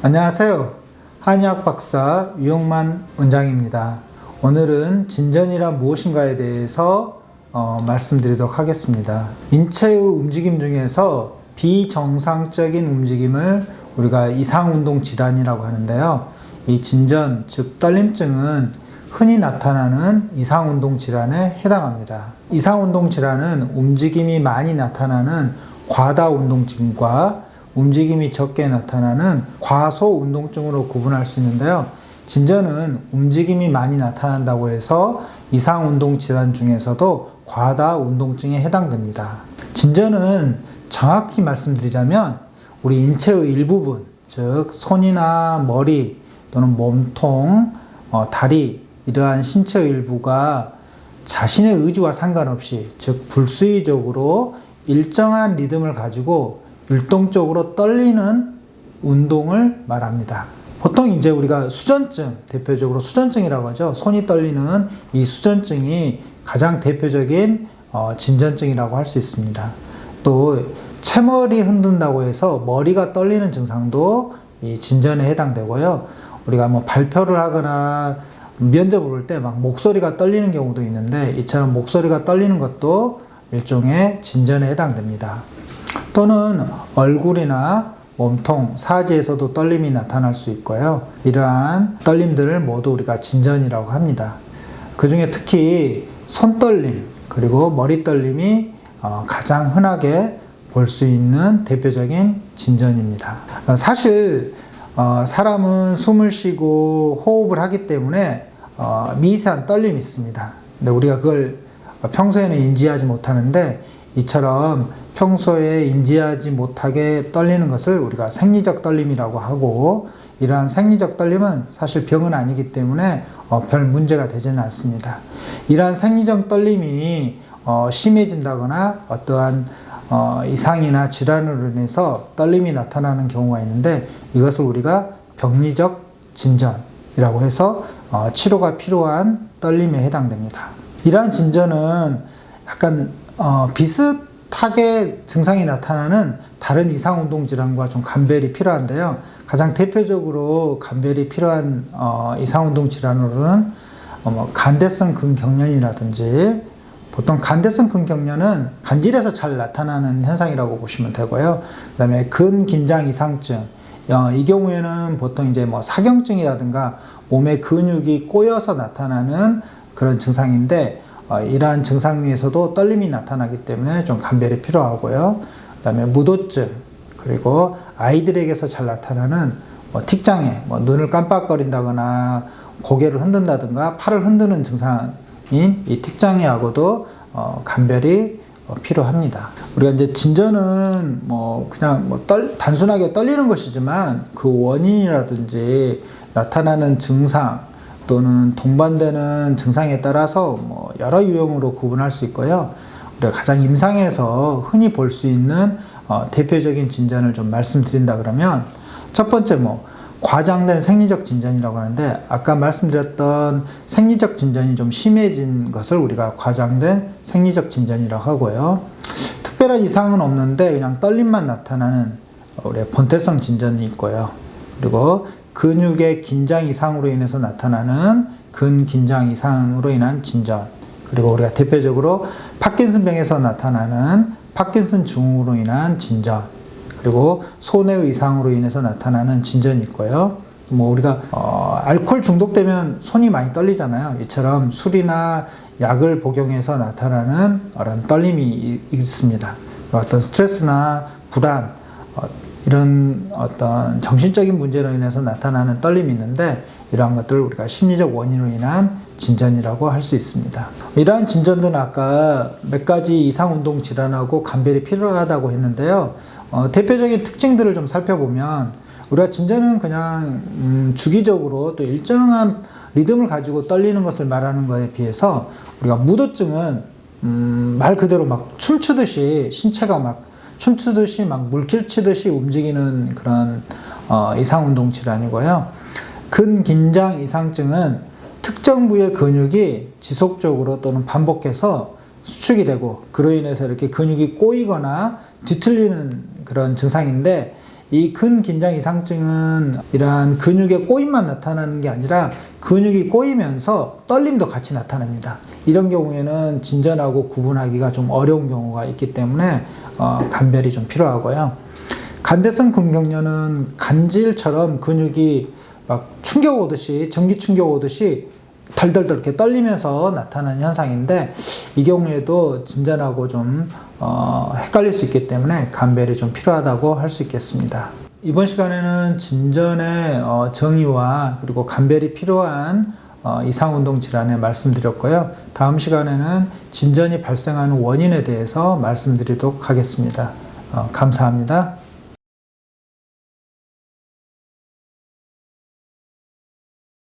안녕하세요. 한의학 박사 유용만 원장입니다. 오늘은 진전이란 무엇인가에 대해서 말씀드리도록 하겠습니다. 인체의 움직임 중에서 비정상적인 움직임을 우리가 이상운동 질환이라고 하는데요. 이 진전, 즉 떨림증은 흔히 나타나는 이상운동 질환에 해당합니다. 이상운동 질환은 움직임이 많이 나타나는 과다운동증과 움직임이 적게 나타나는 과소운동증으로 구분할 수 있는데요. 진전은 움직임이 많이 나타난다고 해서 이상운동 질환 중에서도 과다운동증에 해당됩니다. 진전은 정확히 말씀드리자면 우리 인체의 일부분, 즉 손이나 머리 또는 몸통, 다리 이러한 신체의 일부가 자신의 의지와 상관없이, 즉 불수의적으로 일정한 리듬을 가지고 율동적으로 떨리는 운동을 말합니다. 보통 이제 우리가 수전증, 대표적으로 수전증이라고 하죠. 손이 떨리는 이 수전증이 가장 대표적인 진전증이라고 할 수 있습니다. 또 채머리 흔든다고 해서 머리가 떨리는 증상도 이 진전에 해당되고요. 우리가 뭐 발표를 하거나 면접을 볼 때 막 목소리가 떨리는 경우도 있는데, 이처럼 목소리가 떨리는 것도 일종의 진전에 해당됩니다. 또는 얼굴이나 몸통, 사지에서도 떨림이 나타날 수 있고요. 이러한 떨림들을 모두 우리가 진전이라고 합니다. 그 중에 특히 손떨림, 그리고 머리 떨림이 가장 흔하게 볼 수 있는 대표적인 진전입니다. 사실 사람은 숨을 쉬고 호흡을 하기 때문에 미세한 떨림이 있습니다. 근데 우리가 그걸 평소에는 인지하지 못하는데, 이처럼 평소에 인지하지 못하게 떨리는 것을 우리가 생리적 떨림이라고 하고, 이러한 생리적 떨림은 사실 병은 아니기 때문에 별 문제가 되지는 않습니다. 이러한 생리적 떨림이 심해진다거나 어떠한 이상이나 질환으로 인해서 떨림이 나타나는 경우가 있는데, 이것을 우리가 병리적 진전이라고 해서 치료가 필요한 떨림에 해당됩니다. 이러한 진전은 약간 비슷하게 증상이 나타나는 다른 이상운동 질환과 좀 감별이 필요한데요. 가장 대표적으로 감별이 필요한 이상운동 질환으로는 간대성 근경련이라든지, 보통 간대성 근경련은 간질에서 잘 나타나는 현상이라고 보시면 되고요. 그 다음에 근긴장 이상증, 이 경우에는 보통 이제 뭐 사경증이라든가 몸의 근육이 꼬여서 나타나는 그런 증상인데, 이러한 증상에서도 떨림이 나타나기 때문에 좀 감별이 필요하고요. 그 다음에 무도증, 그리고 아이들에게서 잘 나타나는 틱장애, 눈을 깜빡거린다거나 고개를 흔든다든가 팔을 흔드는 증상인 이 틱장애하고도 감별이 필요합니다. 우리가 이제 진전은 그냥 단순하게 떨리는 것이지만, 그 원인이라든지 나타나는 증상 또는 동반되는 증상에 따라서 여러 유형으로 구분할 수 있고요. 우리가 가장 임상에서 흔히 볼 수 있는 대표적인 진전을 좀 말씀드린다 그러면, 첫 번째 과장된 생리적 진전이라고 하는데, 아까 말씀드렸던 생리적 진전이 좀 심해진 것을 우리가 과장된 생리적 진전이라고 하고요. 특별한 이상은 없는데 그냥 떨림만 나타나는 우리의 본태성 진전이 있고요. 그리고 근육의 긴장 이상으로 인해서 나타나는 근긴장 이상으로 인한 진전, 그리고 우리가 대표적으로 파킨슨병에서 나타나는 파킨슨 증후로 인한 진전, 그리고 손해의 이상으로 인해서 나타나는 진전이 있고요. 우리가 알코올 중독되면 손이 많이 떨리잖아요. 이처럼 술이나 약을 복용해서 나타나는 그런 떨림이 있습니다. 어떤 스트레스나 불안, 이런 어떤 정신적인 문제로 인해서 나타나는 떨림이 있는데, 이러한 것들을 우리가 심리적 원인으로 인한 진전이라고 할 수 있습니다. 이러한 진전들은 아까 몇 가지 이상운동 질환하고 감별이 필요하다고 했는데요. 대표적인 특징들을 좀 살펴보면, 우리가 진전은 그냥 주기적으로 또 일정한 리듬을 가지고 떨리는 것을 말하는 것에 비해서, 우리가 무도증은 말 그대로 막 춤추듯이 신체가 막 춤추듯이 막 물길치듯이 움직이는 그런 이상운동 질환이고요. 근긴장 이상증은 특정 부의 근육이 지속적으로 또는 반복해서 수축이 되고, 그로 인해서 이렇게 근육이 꼬이거나 뒤틀리는 그런 증상인데, 이 근긴장 이상증은 이러한 근육의 꼬임만 나타나는 게 아니라 근육이 꼬이면서 떨림도 같이 나타납니다. 이런 경우에는 진전하고 구분하기가 좀 어려운 경우가 있기 때문에 감별이 좀 필요하고요. 간대성 근경련은 간질처럼 근육이 막 충격 오듯이, 전기 충격 오듯이 덜덜덜 이렇게 떨리면서 나타나는 현상인데, 이 경우에도 진전하고 좀 헷갈릴 수 있기 때문에 감별이 좀 필요하다고 할 수 있겠습니다. 이번 시간에는 진전의 정의와 그리고 감별이 필요한 이상운동 질환에 말씀드렸고요. 다음 시간에는 진전이 발생하는 원인에 대해서 말씀드리도록 하겠습니다. 감사합니다.